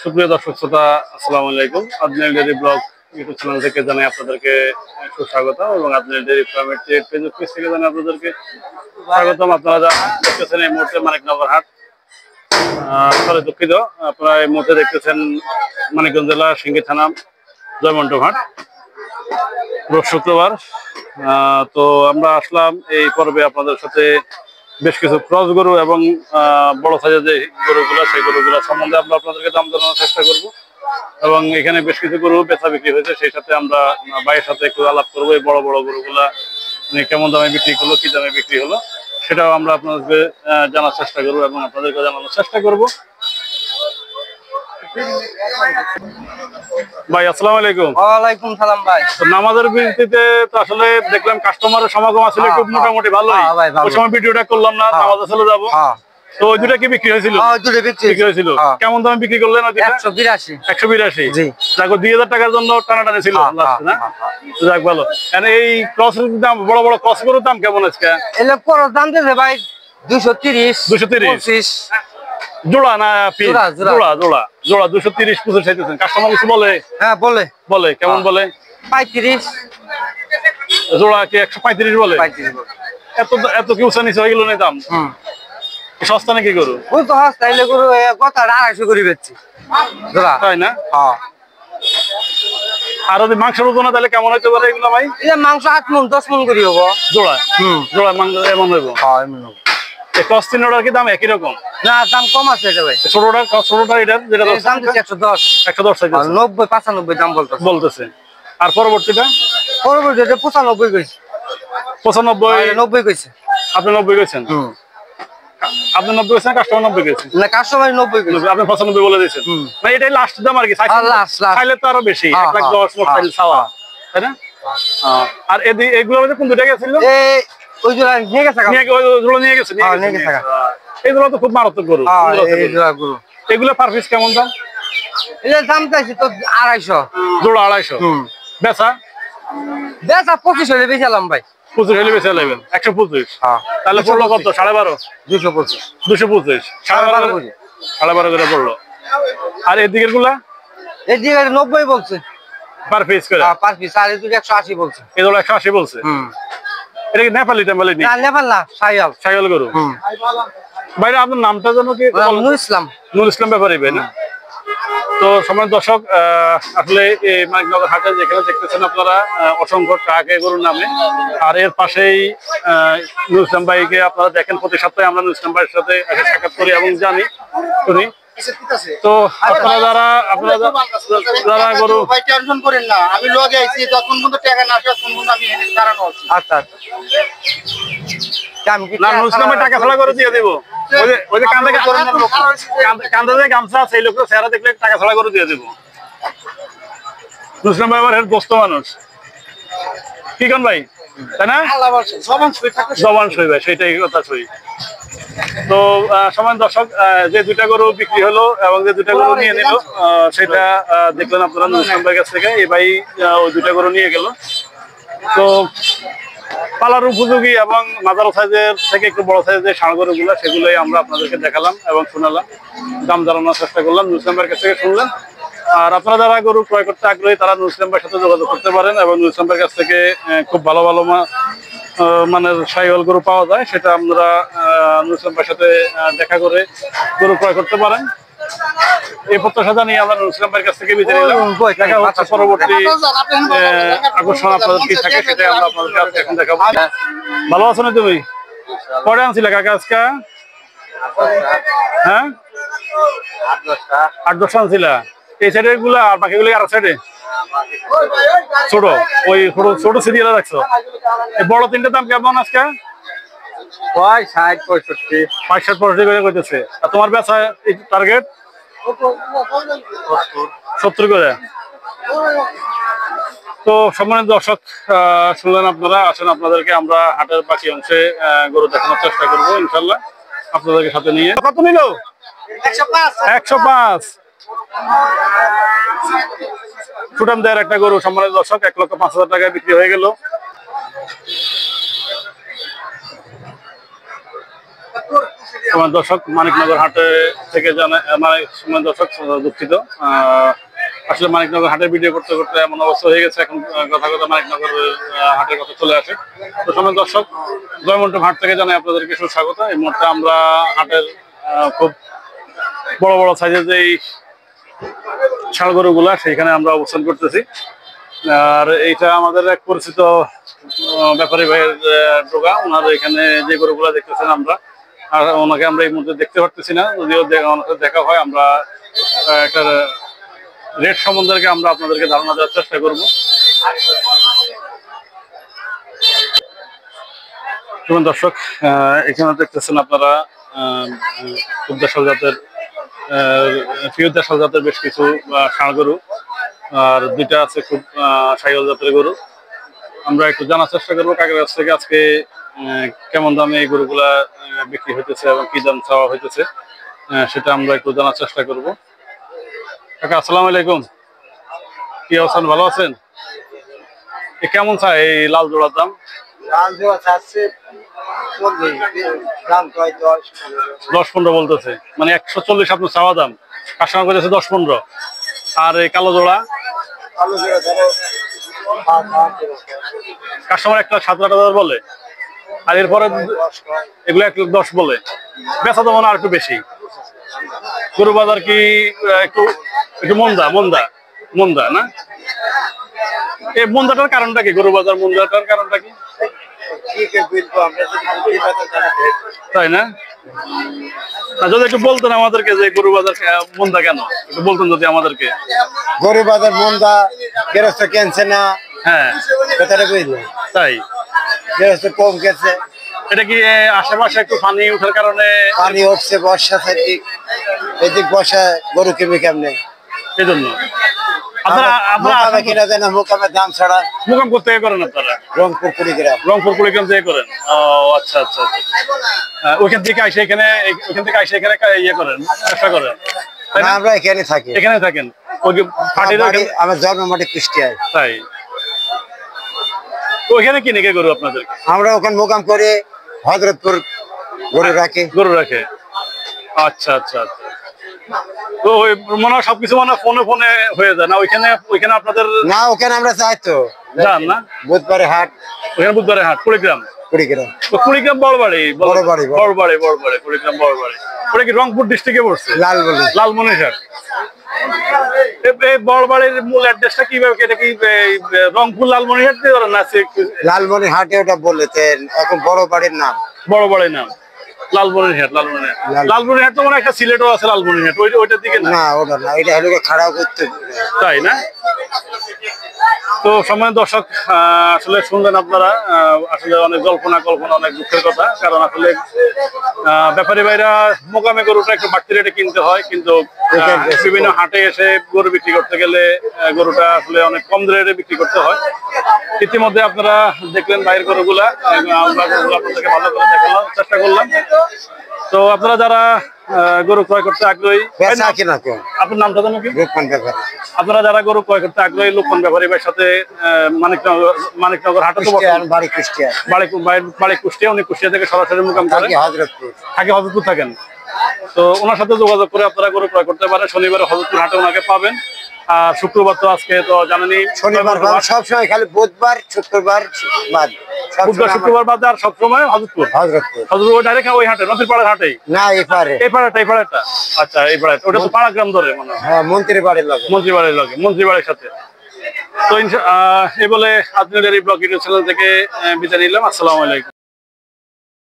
সুপ্রিয় দর্শক শ্রোতা, আসসালামু আলাইকুম। Adnan dairy blog YouTube channel থেকে জানাই আপনাদেরকে সুস্বাগত এবং আদনান ডেইরি ফার্মের ফেসবুক পেজ থেকে জানাই আপনাদেরকে স্বাগতম। আপনারা দেখতেছেন এই মুহূর্তে মানিকনগর হাট, সরি দুঃখিত, আপনারা এই মুহূর্তে দেখতেছেন মানিকগঞ্জ জেলা সিংড়ি থানা জয়মন্টপ হাট, রোজ শুক্রবার। তো আমরা আসলাম এই পর্বে আপনাদের সাথে বেশ কিছু ক্রস গরু এবং বড় সাইজের যে গরুগুলো সেই গরুগুলো সম্বন্ধে আমরা আপনাদেরকে দাম জানানোর চেষ্টা করব এবং এখানে বেশ কিছু গরু বেচা বিক্রি হয়েছে, সেই সাথে আমরা ভাইয়ের সাথে একটু আলাপ করবো। এই বড় বড় গরুগুলা কেমন দামে বিক্রি হলো, কি দামে বিক্রি হলো, সেটাও আমরা আপনাদেরকে জানার চেষ্টা করবো এবং আপনাদেরকে জানানোর চেষ্টা করব। ভাই আসসালামু আলাইকুম। ওয়ালাইকুম সালাম ভাই। তো নামাজের বিরতিতে তো আসলে দেখলাম কাস্টমারের সমাগম আসলে খুব মোটামুটি ভালোই। ওই সময় ভিডিওটা করলাম না, নামাজে চলে যাবো। তো ওই দুটা কি বিক্রি হয়েছিল? বিক্রি হয়েছিল। কেমন দামে বিক্রি করলেন? 182। 182। জি। দেখো 2000 টাকার জন্য টানাটানি ছিল লাস্টে, না? যাক ভালো। এই ক্রসের দাম, বড় বড় ক্রস গরুর দাম কেমন আজকে? এলে ক্রস দাম দিয়েছে ভাই 230 230 জোড়া না পিস? জোড়া জোড়া জোড়া 230-25 চাইতেছেন। কাস্টমার কিছু বলে? হ্যাঁ বলে। বলে কেমন বলে? 35 জোড়া কি 135 বলে? 35 বলে। এত এত কি উঁচা নিচে হয়ে গেল না দাম? সস্তা নাকি গরু? ওই তো সস্তা, এলে গরু কত 250 করে বেচছি জোড়া, তাই না? হ্যাঁ। আর যদি মাংসের ওজন তাহলে কেমন হইতে পারে এগুলো ভাই? এই মাংস 8 মণ 10 মণ করে হবো জোড়া। জোড়া মাংস এমন হইব? হ্যাঁ এমন হবে। এই ক্রস তিনটার কি দাম একই রকম? না দাম কম আছে এটা ভাই। ছোটটা এটার যেটা দাম দিচ্ছে 110 চাইতেছে। 90 95 দাম বলতেছে। আর পরবর্তীটা? পরবর্তীটা 95 কইছে। 95 90 কইছে। আপনি 90 কইছেন? আপনি 90 কইছেন, কাস্টমার 90 কইছে? না কাস্টমার 90 কইছে, আপনি 95 বলে দিয়েছেন। না এটাই লাস্ট দাম আর কি। চাইলে তো আরো বেশি, 110 মোট চাইলে চাওয়া, তাই না? আর এগুলোর মধ্যে কোন দুটা গেছিল? এই ওই জোড়া নিয়ে গেছে, ওইগুলো নিয়ে গেছে। এইগুলো তো খুব মারাত্মক গরু। এগুলো পার পিস কেমন দাম? এর দাম চাইছি তো 250 জোড়া। 250 বেচা? বেচা 25 হলে বেচালাম ভাই। 25 হলে বেচে নেবেন। 125। তাহলে পড়লো কত? 12.5। 225। 225 12.5 করে পড়লো। আর এদিকের গুলা? এদিকে 90 বলছে পার পিস করে। Per piece. আর এদিকে 180 বলছে। এগুলো 180 বলছে। এটা কি নেপালি টেম্পালি? না নেপাল না, সাইয়াল গরু। ভাইরা আপনার নামটা জানো কি? নূর ইসলাম। নূর ইসলাম ব্যাপারী ভাই, না? তো সম্মানিত দর্শক, আসলে এই মানিকনগর হাটে যেখানে দেখতেছেন আপনারা অসংখ্য ট্রাক গরুর নামে, আর এর পাশেই নূর ইসলাম ভাইকে আপনারা দেখেন। প্রতি সপ্তাহে আমরা নূর ইসলাম ভাইয়ের সাথে সাক্ষাৎ করি এবং শুনি। তো আপনারা যারা গরু টেনশন করেন না, আমি লগে আইছি, যখন পর্যন্ত টাকা না আসে তখন পর্যন্ত আমি এখানে দাঁড়ানো আছি। আচ্ছা না, নূর ইসলামের টাকা ছাড়া করে দিয়ে দেবো। ওই যে কান্দা গামছা আছে, এই লোকটা চেহারা দেখলে টাকা ছাড়া করে দিয়ে দেবো। নূর ইসলাম ভাই আমার দোস্ত মানুষ, কি কোন ভাই, তাই না? জবান সই ভাই, সেইটাই কথা সই। তো সমান দর্শক, যে দুইটা গরু বিক্রি হলো এবং যে দুইটা গরু নিয়ে নিল, সেটা দেখলেন আপনারা নূর ইসলাম ভাইয়ের কাছ থেকে। এই ভাই ওই দুইটা গরু নিয়ে গেল। তো পালার উপযোগী এবং মাঝারো সাইজের থেকে একটু বড় সাইজের যে ষাঁড় গরুগুলো, সেগুলোই আমরা আপনাদেরকে দেখালাম এবং শোনালাম, দাম জানানোর চেষ্টা করলাম। নূর ইসলাম ভাইয়ের কাছ থেকে শুনলেন। আর আপনারা যারা গরু ক্রয় করতে আগ্রহী, তারা নূর ইসলাম ভাইয়ের সাথে যোগাযোগ করতে পারেন এবং নূর ইসলাম ভাইয়ের কাছ থেকে খুব ভালো ভালো মানের সাইওয়াল গরু পাওয়া যায়, সেটা আমরা নূর ইসলাম ভাইয়ের সাথে দেখা করে গরু ক্রয় করতে পারেন। এই প্রত্যাশা জানিয়ে আমরা নূর ইসলাম ভাইয়ের কাছ থেকে বিদায় নিলাম। দেখা হচ্ছে পরবর্তী আকর্ষণ আপনাদের কি থাকে, সেটাই আমরা আপনাদেরকে এখন দেখাবো। ভালো আছো না তুমি? কয়টা আনছিলে কাকা আজকে? হ্যাঁ 8-10টা আনছিলা। এই সাইডের গুলা আর বাকিগুলো আর সাইডে ছোট, ওই ছোট সিরিয়ালে রাখছো। এই বড় তিনটে দাম কেমন আজকে? 60-65 করে কইতেছে। আর তোমার বেচা টার্গেট 70 করে। তো সম্মানিত দর্শক, শুনলেন আপনারা। আসেন আপনাদেরকে আমরা হাটের বাকি অংশে গরু দেখানোর চেষ্টা করবো ইনশাল্লাহ, আপনাদেরকে সাথে নিয়ে। কত নিল? 105। সুঠাম দেয়ার একটা গরু সম্মানিত দর্শক, 1,05,000 টাকায় বিক্রি হয়ে গেল। দর্শক, মানিকনগর হাটে থেকে দর্শক দুঃখিত, আসলে মানিকনগর হাটের ভিডিও করতে করতে এমন অবস্থা হয়ে গেছে, এখন কথা মানিকনগর হাটের কথা চলে আসে। তো সময় দর্শক, জয়মন্টপ হাট থেকে জানাই আপনাদেরকে সুস্বাগত। এই মুহূর্তে আমরা হাটের খুব বড় বড় সাইজের যে ষাঁড় গরুগুলা সেইখানে আমরা অবস্থান করতেছি। আর এইটা আমাদের এক পরিচিত ব্যাপারী ভাইয়ের ডোগা। ওনার এখানে যে গরুগুলা দেখতেছেন আমরা, আর ওনাকে আমরা এই মুহূর্তে দেখতে পারতেছি না, যদিও ওনাকে দেখা হয় আমরা একটা রেট সম্বন্ধে আমরা আপনাদেরকে ধারণা দেওয়ার চেষ্টা করব। দর্শক, এখানে দেখতেছেন আপনারা দেশাল জাতের বেশ কিছু ষাঁড় গরু, আর দুইটা আছে খুব শাহিওয়াল জাতের গরু। আমরা একটু জানার চেষ্টা করবো কাকের কাছ থেকে আজকে কেমন দামে এই গরুগুলা বিক্রি হইতেছে এবং কি দাম চাওয়া হইতেছে, সেটা আমরা একটু জানার চেষ্টা করব। কাকা, আসসালামু আলাইকুম, কি অবস্থান, ভালো আছেন? কেমন চাই এই লাল জোড়ার দাম? লাল জোড়া চাচ্ছে 10-15 বলতেছে, মানে 140 আপনার চাওয়া দাম, কাস্টমার করতেছে 10-15। আর এই কালো জোড়া কাস্টমার 1,07,000 বলে, আর এরপরে এগুলো 1,10,000 বলে। বেচা তো মনে আর একটু বেশি। গরু বাজার কি একটু একটু মন্দা না? এই মন্দাটার কারণটা কি? গরু বাজার মন্দাটার কারণটা কি, তাই না? যদি একটু বলতেন আমাদেরকে যে গরু বাজার মন্দা কেন, একটু বলতেন যদি আমাদেরকে। গরু বাজার মন্দা, গেরস্ত কেনছে না। হ্যাঁ, কথাটা বুঝলেন? তাই গেরস্ত কম গেছে। এটা কি আশেপাশে একটু পানি উঠার কারণে? পানি উঠছে বর্ষা থেকে, এদিক বর্ষায় গরু কিনবে কেমনে, এই জন্য আপনারা কিনা দেয় না। মোকামের দাম ছাড়া মোকাম করতে করেন আপনারা? রংপুর কুড়িগ্রাম থেকে করেন? ও আচ্ছা আচ্ছা, ওইখান থেকে আইসে এখানে ইয়ে করেন, ব্যবসা করেন? আমরা এখানে থাকি। এখানে থাকেন? আমার জন্ম মাটি কুষ্টিয়ায়। তাই? ওইখানে কিনে কে গরু আপনাদেরকে? আমরা ওখানে মোকাম করে হযরতপুর গরু রাখে। আচ্ছা আচ্ছা আচ্ছা। তো ওই মনে হয় সবকিছু মানে ফোনে হয়ে যায় না? ওইখানে আপনাদের না, ওখানে আমরা যাই তো যান না? বুধবারে হাট, ওখানে বুধবারে হাট। কুড়িগ্রাম বড় বাড়ি, কুড়িগ্রাম বড় বাড়ি। ওটা কি রংপুর ডিস্ট্রিক্টে পড়ছে? লালমনিরহাট। এই বড় বাড়ির মূল অ্যাড্রেসটা কিভাবে? এটা কি রংপুর লালমনিরহাট দিয়ে ধরেন? লালমনিরহাটে ওটা বলেছেন, এখন বড় বাড়ির নাম লালমনিরহাট তো মানে একটা সিলেটও আছে লালমনিরহাট, ওইটার দিকে না? ওটা না, এটা হলো খাড়া করতে, তাই না? তো সম্মানিত দর্শক, আসলে শুনলেন আপনারা, আসলে অনেক কল্পনা অনেক দুঃখের কথা। কারণ আসলে ব্যাপারী ভাইরা মোকামে গরুটা একটু বাড়তি রেটে কিনতে হয়, কিন্তু বিভিন্ন হাটে এসে গরু বিক্রি করতে গেলে গরুটা আসলে অনেক কম রেটে বিক্রি করতে হয়। ইতিমধ্যে আপনারা দেখলেন বাইরের গরুগুলা, আমরা গরুগুলো আপনাদেরকে ভালো করে দেখানোর চেষ্টা করলাম। তো আপনারা যারা গরু ক্রয় করতে আগ্রহী, আপনার নামটা জানো কি? আপনারা যারা গরু ক্রয় করতে আগ্রহী, লোকমান ব্যাপারী ভাইয়ের সাথে মানিকনগর হাটে বাড়ি কুষ্টিয়া, উনি কুষ্টিয়া থেকে সরাসরি মোকাম করেন, হযরতপুর থাকেন। তো ওনার সাথে যোগাযোগ করে আপনারা গরু ক্রয় করতে পারেন। শনিবারে হযরতপুর হাটে ওনাকে পাবেন। আর শুক্রবার তো আজকে তো জানেনই, শনিবার সবসময় খালি বুধবার শুক্রবার বাদ, আর সবসময় হযরতপুর ডাইরেক্ট ওই হাটে, নদীর পাড়ার হাটেই না? এই পাড়াটা আচ্ছা, এই পাড়া ওটা তো পাড়া গ্রাম ধরে মনে হয়, মন্ত্রী বাড়ির সাথে। তো এই বলে আপনাদের এই ব্লগ চ্যানেল থেকে বিদায় নিলাম। আসসালামু আলাইকুম।